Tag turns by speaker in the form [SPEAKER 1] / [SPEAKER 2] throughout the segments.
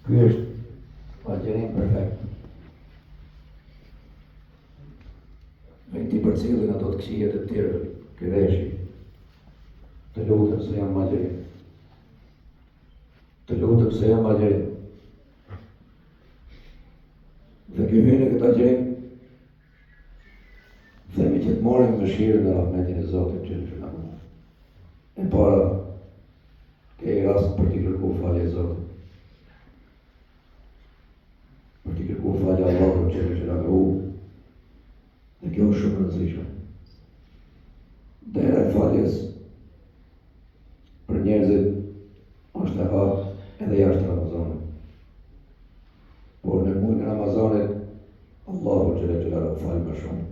[SPEAKER 1] Ky është agjerim perfekt. Me ti përcjellin ato të këqijet e tjera, këreshi. Të lutem se jam agjerim. Të lutem se jam agjerim. Dhe ky hyn në këtë agjerim, themi që të morim mëshirën dhe rahmetin e Zotit që na dhon. E para, ke rast për t'i kërku falje Zotit. Për t'i kërku falje Allahut që na dhon. Dhe kjo është shumë rëndësishme. Dera e faljes për njerëzit është e hapur edhe jashtë Ramazanit. Por në muajin e Ramazanit, Allahu xhallahu fal më shumë.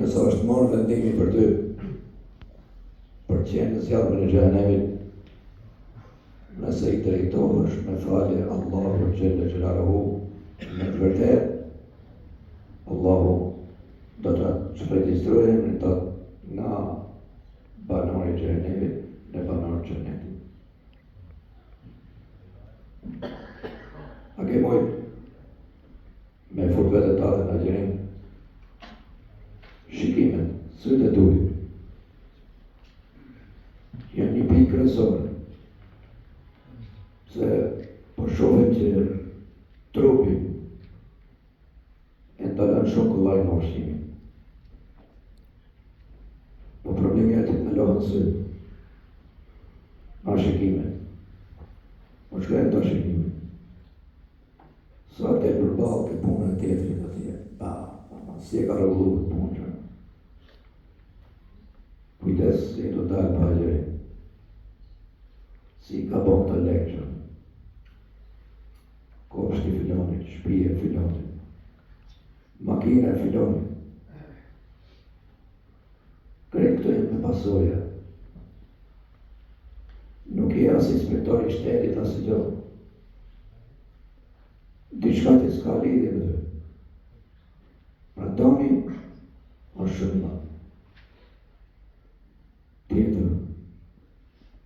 [SPEAKER 1] Nëse është marrë vendimi për ty, për qenë në zjarrin e xhenemit, nëse i drejtohesh me falje Allahu xhallahu, në të vërtetë Allahu do të regjistrojë në të nga banori xhenemit në banor xhenemit. A ke moj me fut vetë ta dhe në agjerim shikimet, sytë e duhi janë një pikë kryesore, se po shohim që trupi e ndalën shumë kollaj në ushqimin. Po problemi aty në lohën sytë. Na shikimet. Po shkojnë të shikimet. Sa të e përballë ke punën e tjetrit atje. Si e ka rregulluar punën. Kujdes se do dalë pa agjerim. Si ka bon të lekshën. Kopshti filonit, shtëpia e filonit. Makina e filonit. Krejt këto jenë me pasoja. Nuk je as inspektor i shtetit as i gjë. Diçka të s'ka lidhje me ty. Pra doni është shumë më. Tjetër,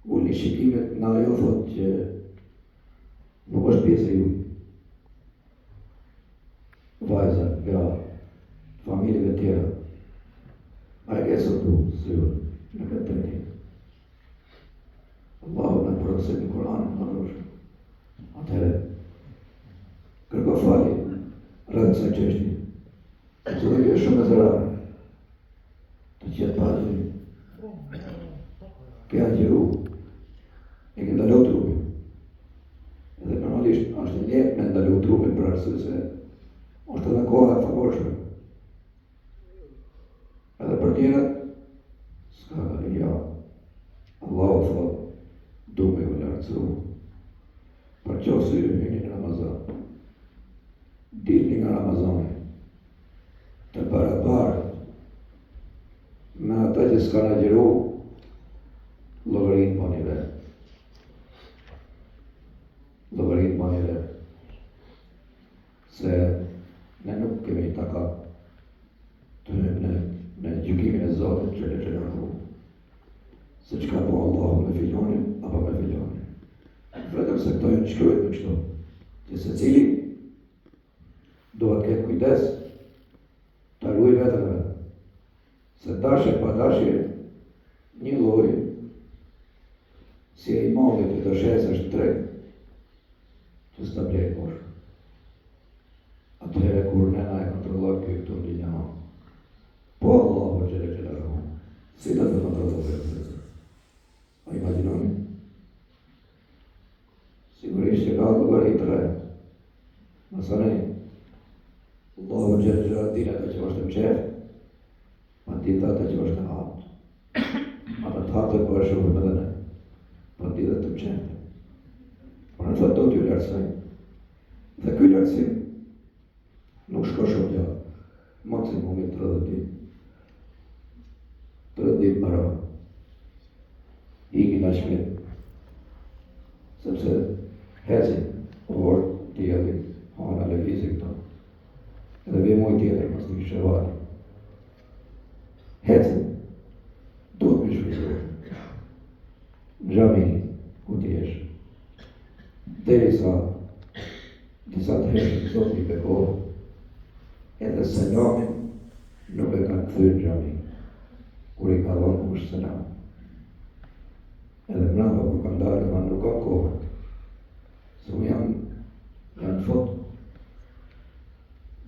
[SPEAKER 1] uli shikimet nga ajo thot që nuk është pjesë e juj. Vajza, gra, familjeve tjera. A e ke sotu, syrë, në këtë të një. Allahu në përësit në Kur'an, në rrushë. Atëhere, kërko fali, rrëtë se qeshti. Që dhe kjo shumë e zërarë. Të qëtë pagëri. Ke agjeru. E ke ndalu trupin. Edhe normalisht, është njëtë me ndalu trupin për arsye se është edhe koha e favorshme. Edhe për tjerët, s'ka ja. Allahu thot, du me u lartësu. Për që syri hyni në Ramazan. Dilni nga Ramazani. Të barabartë me ata që s'ka në gjeru, llogarit pa një vetë. Llogarit pa një vetë. Se ne nuk kemi takat të në gjykimin e Zotit që le rru. Se që ka po Allahu me filonin, apo me filonin. Vetëm se këto janë shkruajt me kështu. Që se cili duhet ketë kujdes të ruaj vetëm vetë. Se dashje pa dashje, një lloj si e imamit të dëshes është drejt, që s'ta blejt poshtë. Atëherë kur nëna e kontrollon këtu në linja. Po Allahu xhallahu. Si do të kontrollojë këtë? A imagjinoni? Sigurisht që ka llogarit të re. Mësoni. Allahu xhallahu dina të që është më qef, ma dita të që është në hatë. Ata të hatë po e shumë edhe ne. Ma dita të më qef. Por në thot do t'ju lartësoj. Dhe ky lartësim nuk shko shumë gjatë. Maksimumi 30 ditë. 30 ditë mbaron. Iki nga shmet. Sepse hecin, orë, tjelli, hana lëvizi këto. Edhe vje moj tjetër, mas të kishe vari. Hecin, duhet me shvizur. Në gjami, ku ti esh. derisa disa të herë Zoti i bekohë, edhe selamin nuk e ka kthyer xhami, kur i ka dhënë kush selam. Edhe mbrapa kur ka ndarë, ma nuk ka kohë. Se unë janë fot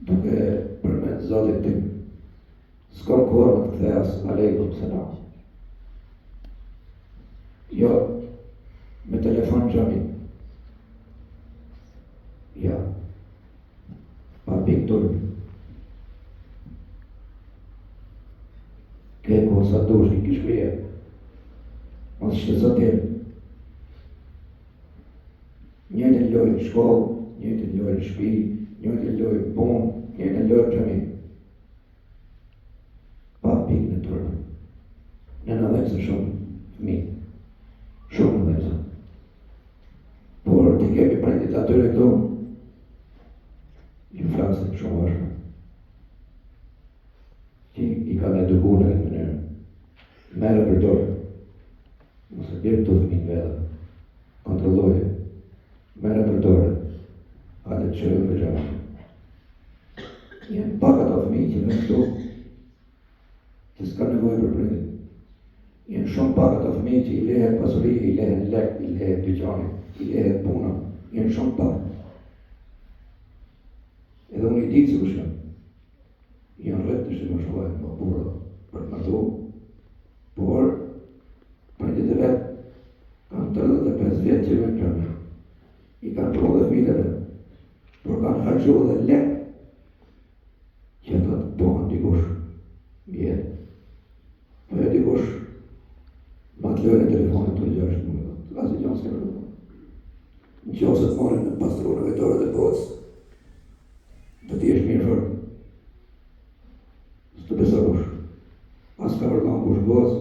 [SPEAKER 1] duke përmend Zotin tim. S'kam kohë më të kthej as aleikum selam. Jo, me telefon xhami. Ja, pa piktur. Ke kohë sa dush një kishpije. Mos shqetësotim. Njëjtën lojë në shkollë, njëjtën lojë në shtëpi, njëjtën lojë në punë, njëjtën lojë në xhami. Pa pikë në turp. Ne na vëmë shumë fëmijë. Shumë në vëmë. Por ti kemi prindit atyre këtu, ju flasim shumë ashtë. Që i kanë edukuar në mënyrë. Merë për dorë. Mos e bjerë të fëmijë vedhe. Kontrolloje. Merë për dorë. Hajde të qërë në xhami. Jenë pak ato fëmijë që vënë këtu, që s'ka nevojë për prindit. Jenë shumë pak ato fëmijë që i lehet pasurie, i lehet lek, i lehet dyqani, i lehet puna. Jenë shumë pak. Edhe unë i ditë se kush janë. Janë rreth të shimoshojnë më burra për të martu, por prindit e vetë kanë 35 vjetë që vënë xhami. I kanë pru dhe fëmijëve, por kanë harxhu dhe lek që ata të pohën dikush mjetë. Po e dikush ma të lojnë e telefonit të gjashtë nuk, asë gjanë s'ke përdo. Në qofë se të morin në pastrunë vetore dhe botës, do t'i esh mirë fërë. Së të beso kush. As ka përdo kush botës,